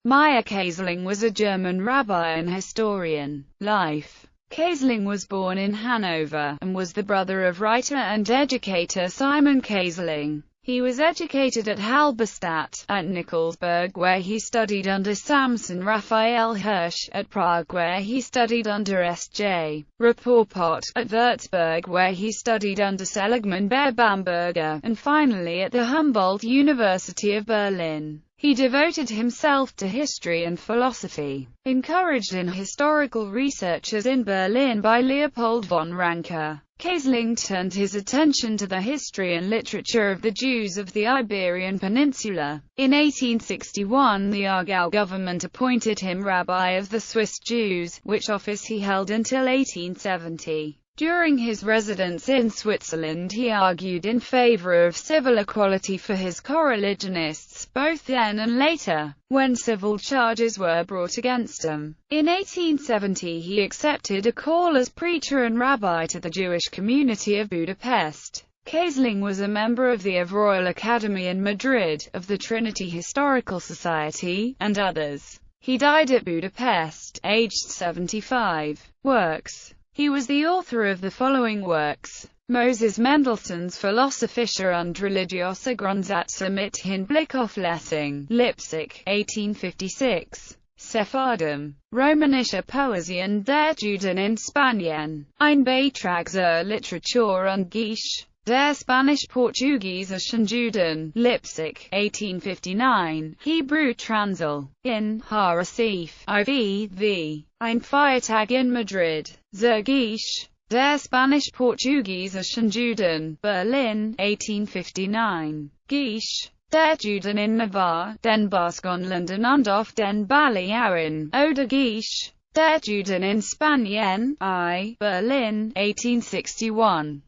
Meyer Kayserling was a German rabbi and historian. Life. Kayserling was born in Hanover, and was the brother of writer and educator Simon Kayserling. He was educated at Halberstadt, at Nikolsburg where he studied under Samson Raphael Hirsch, at Prague where he studied under S.J. Rapoport, at Würzburg where he studied under Seligman Beer Bamberger, and finally at the Humboldt University of Berlin. He devoted himself to history and philosophy, encouraged in historical researches in Berlin by Leopold von Ranke. Kayserling turned his attention to the history and literature of the Jews of the Iberian Peninsula. In 1861 the Aargau government appointed him rabbi of the Swiss Jews, which office he held until 1870. During his residence in Switzerland he argued in favor of civil equality for his coreligionists, both then and later, when civil charges were brought against him. In 1870 he accepted a call as preacher and rabbi to the Jewish community of Budapest. Kayserling was a member of the Royal Academy in Madrid, of the Trinity Historical Society, and others. He died at Budapest, aged 75. Works. He was the author of the following works: Moses Mendelssohn's Philosophische und religiöse Grundsätze mit Hinblick auf Lessing, Leipzig, 1856. Sephardim. Romanische Poesien der Juden in Spanien. Ein Beitrag zur Literatur und Geschichte der Spanisch-Portugiesischen Juden, Leipzig, 1859. Hebrew Transl. In Harasif, IV. Ein Feiertag in Madrid. Zur Geschichte der Spanisch-Portugiesischen Juden, Berlin, 1859. Geschichte der Juden in Navarre, den Baskenländern und auf den Balearen, oder Geschichte der Juden in Spanien, I. Berlin, 1861.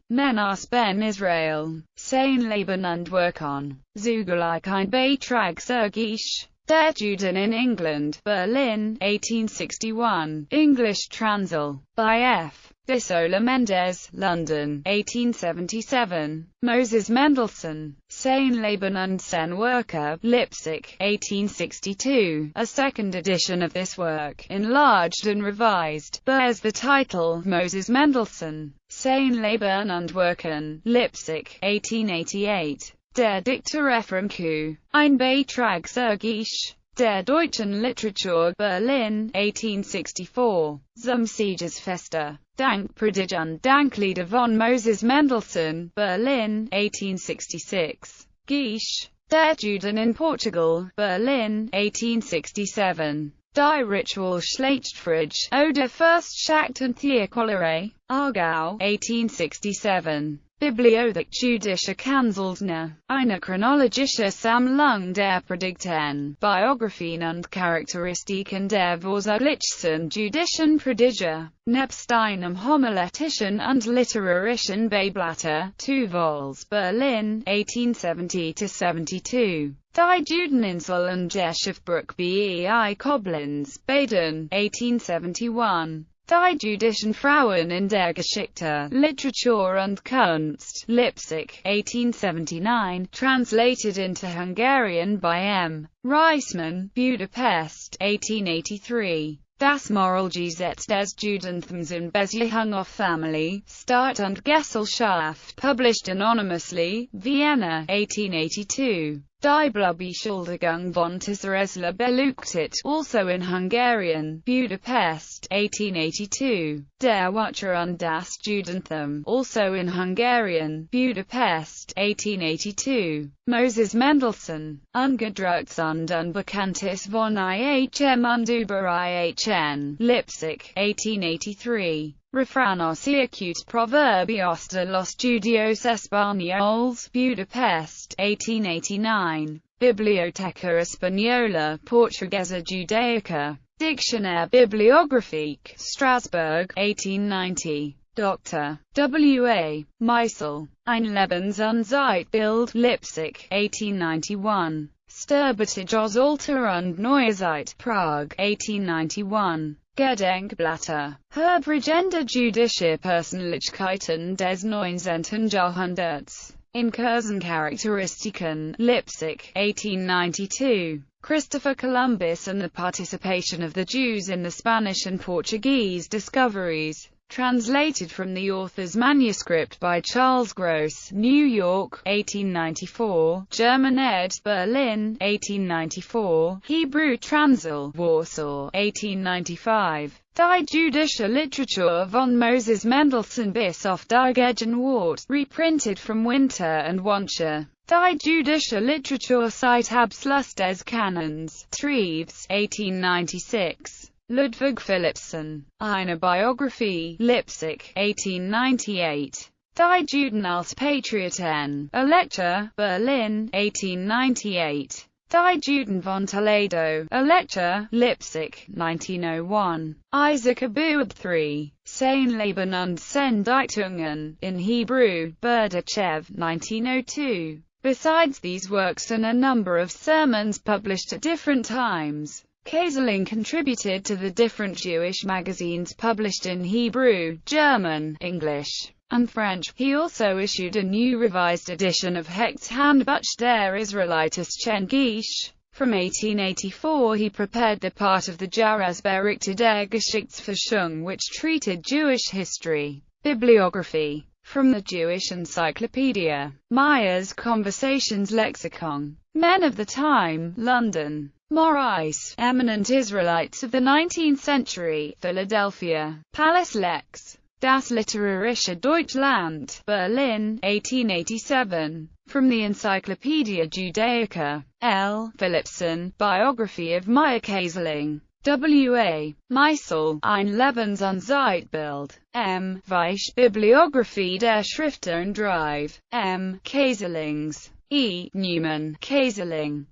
Menas ben Israel. Sein Leben und Wirken. Zugleich ein Beitrag zur Geschichte der Juden in England, Berlin, 1861. English Transl. By F. De Sola Mendes, London, 1877. Moses Mendelssohn. Sein Leben und sein Werke, Leipzig, 1862. A second edition of this work, enlarged and revised, bears the title, Moses Mendelssohn. Sein Leben und Wirken, Leipzig, 1888. Der Dichter Ephraim Q. Ein Beitrag zur Geschichte der deutschen Literatur, Berlin, 1864. Zum Siegesfeste. Dankpredigt und Danklieder von Moses Mendelssohn, Berlin, 1866. Geschichte der Juden in Portugal, Berlin, 1867. Die Ritual Schlachtfrage, oder Fürstenschaft und Theokolere, Aargau, 1867. Bibliothek jüdischer Kanzeln, eine chronologische Sammlung der Predigten, Biografien und Charakteristiken der vorsorglichsten jüdischen Prediger, nebst einem homiletischen und literarischen Beiblätter, 2 vols, Berlin, 1870-72. Die Judeninsel und der Schiffbruch bei Koblenz, Baden, 1871. Die jüdischen Frauen in der Geschichte, Literatur und Kunst, Leipzig, 1879, translated into Hungarian by M. Reisman, Budapest, 1883. Das Moralgesetz des Judentums in Beziehung auf Family, Staat und Gesellschaft, published anonymously, Vienna, 1882. Die Blobbeschuldigung von Tisresla Beluktit, also in Hungarian, Budapest, 1882. Der Watcher und das Judentum, also in Hungarian, Budapest, 1882. Moses Mendelssohn. Ungedrucktes und Unbekanntes von IHM und über IHN, Leipzig, 1883. Refranos y acute proverbios de los Judíos Españoles, Budapest, 1889. Biblioteca Española Portuguesa Judaica. Dictionnaire bibliographique, Strasbourg, 1890. Dr. W.A. Meisel. Ein Lebens- und Zeitbild, Leipzig, 1891. Sterbetiges Alter und Neuzeit, Prague, 1891. Gedenkblätter. Herbrig der jüdische Persönlichkeiten des 19. Jahrhunderts. In Kursencharakteristiken, Leipzig, 1892. Christopher Columbus and the Participation of the Jews in the Spanish and Portuguese Discoveries. Translated from the author's manuscript by Charles Gross, New York, 1894, German ed., Berlin, 1894, Hebrew Transil, Warsaw, 1895. Die jüdische Literatur von Moses Mendelssohn bis auf die Gegenwart, reprinted from Winter and Wantscher. Die jüdische Literatur seit Abschluss des Kanons, Treves, 1896. Ludwig Philippson, Eine Biographie, Leipzig, 1898. Die Juden als Patrioten, a lecture, Berlin, 1898. Die Juden von Toledo, a lecture, Leipzig, 1901. Isaac Abuad 3. Sein Leben und seine Dichtungen, in Hebrew, Berdichev, 1902. Besides these works and a number of sermons published at different times, Kayserling contributed to the different Jewish magazines published in Hebrew, German, English, and French. He also issued a new revised edition of Hecht's Handbuch der Israelitischen Geschichte. From 1884 he prepared the part of the Jahresberichte der Geschichtsforschung which treated Jewish history. Bibliography. From the Jewish Encyclopedia. Meyer's Conversations Lexicon. Men of the Time, London. Maurice, Eminent Israelites of the 19th Century, Philadelphia. Palace Lex. Das Literarische Deutschland, Berlin, 1887. From the Encyclopedia Judaica. L. Philippson, Biography of Meyer Kayserling. W.A. Meisel, Ein Lebens- und Zeitbild. M. Weisch, Bibliographie der Schriften Drive. M. Kayserlings. E. Newman, Kayserling.